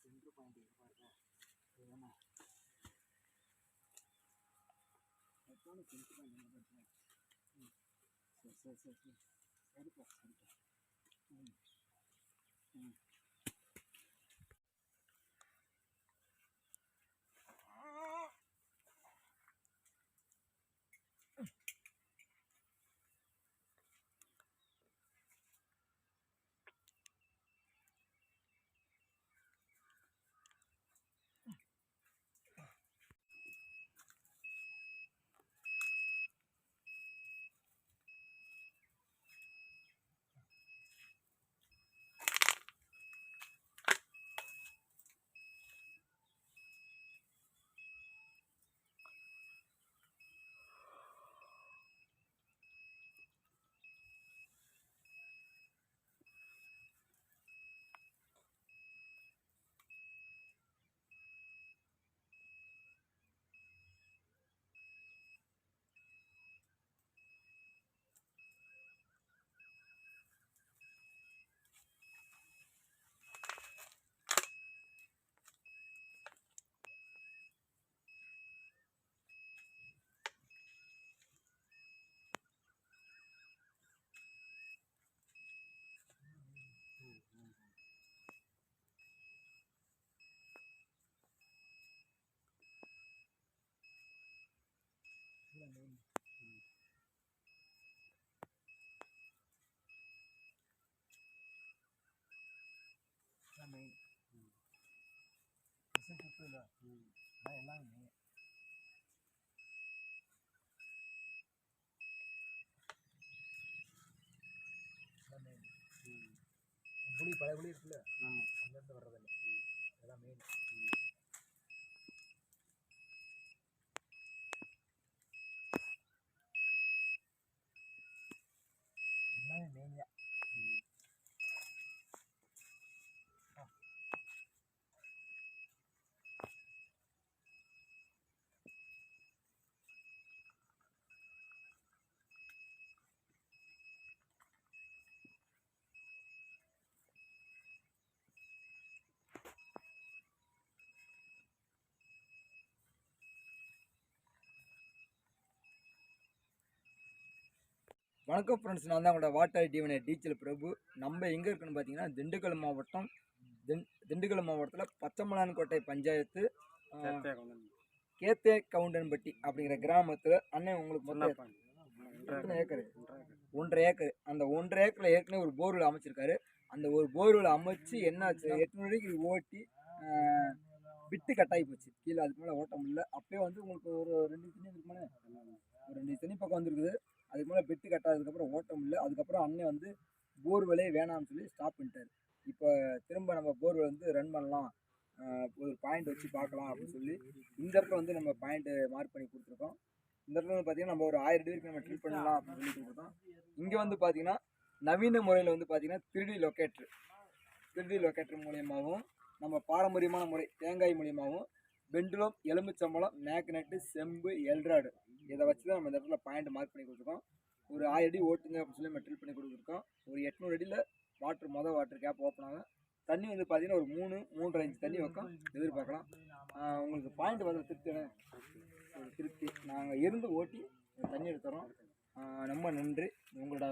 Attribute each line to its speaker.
Speaker 1: Centre point பாருங்க. Centre point சரி சரி சரி சரி சரிப்பா சரிப்பா. ம் ம் மெயின் இல்லை எல்லாம் மெயின். புளி பழைய புளி இருக்குல்ல, ஆமாம், அங்கேருந்து வர்றதில்ல, அதெல்லாம் மெயின். எல்லாமே மெயின் தான். வணக்கம் ஃப்ரெண்ட்ஸ், நான் தான் உங்களோட வாட்டர் டிவனை டீச்சல் பிரபு. நம்ம எங்கே இருக்குன்னு பார்த்தீங்கன்னா திண்டுக்கல் மாவட்டம். திண்டுக்கல் மாவட்டத்தில் பச்சைமலான்கோட்டை பஞ்சாயத்து கேத்தே கவுண்டன்பட்டி அப்படிங்கிற கிராமத்தில் அண்ணன் உங்களுக்கு எத்தனை ஏக்கரு? 1.5 ஏக்கர். அந்த 1.5 ஏக்கரில் ஏற்கனவே ஒரு போர்வெல் அமைச்சிருக்காரு. அந்த ஒரு போர்வெல் அமைச்சு என்னாச்சு, 800 அடிக்கு ஓட்டி விட்டு கட்டாகி போச்சு. கீழே அதுக்கு மேலே ஓட்ட முடியல. அப்பயே வந்து உங்களுக்கு ஒரு 2 தண்ணி இருக்குமானே, ஒரு 2 தண்ணி பக்கம் வந்துருக்குது. அதுக்கு மேலே பெட்டு கட்டாததுக்கப்புறம் ஓட்ட முடியல. அதுக்கப்புறம் அண்ணன் வந்து போர்வெலே வேணாம்னு சொல்லி ஸ்டாப் பண்ணிட்டார். இப்போ திரும்ப நம்ம போர்வெல் வந்து ரன் பண்ணலாம், ஒரு பாயிண்ட் வச்சு பார்க்கலாம் அப்படின்னு சொல்லி இந்த இடத்துல வந்து நம்ம பாயிண்ட்டு மார்க் பண்ணி கொடுத்துருக்கோம். இந்த இடத்துல வந்து பார்த்தீங்கன்னா நம்ம ஒரு 1000 அடி வரைக்கும் நம்ம ட்ரில் பண்ணலாம் அப்படின்னு சொல்லி கொடுத்துருக்கோம். இங்கே வந்து பார்த்தீங்கன்னா நவீன முறையில் வந்து பார்த்தீங்கன்னா 3D லொக்கேட்டர் மூலியமாகவும், நம்ம பாரம்பரியமான முறை தேங்காய் மூலியமாகவும், பெண்டுலம், எலுமிச்சம்பழம், மேக்னெட்டு, செம்பு, எல்ராடு இதை வச்சு தான் நம்ம இந்த இடத்துல பாயிண்ட் மார்க் பண்ணி கொடுத்துருக்கோம். ஒரு 1000 அடி ஓட்டுங்க அப்படின்னு சொல்லி நம்ம ட்ரில் பண்ணி கொடுத்துருக்கோம். ஒரு 800 அடியில் வாட்டர் கேப் ஓப்பன் ஆகும். தண்ணி வந்து பார்த்தீங்கன்னா ஒரு 3-3.5 இன்ச் தண்ணி வைக்கும் எதிர்பார்க்கலாம். உங்களுக்கு பாயிண்ட் வந்து திருப்தி நாங்கள் இருந்து ஓட்டி தண்ணி எடுத்துறோம். ரொம்ப நன்றி. உங்களோட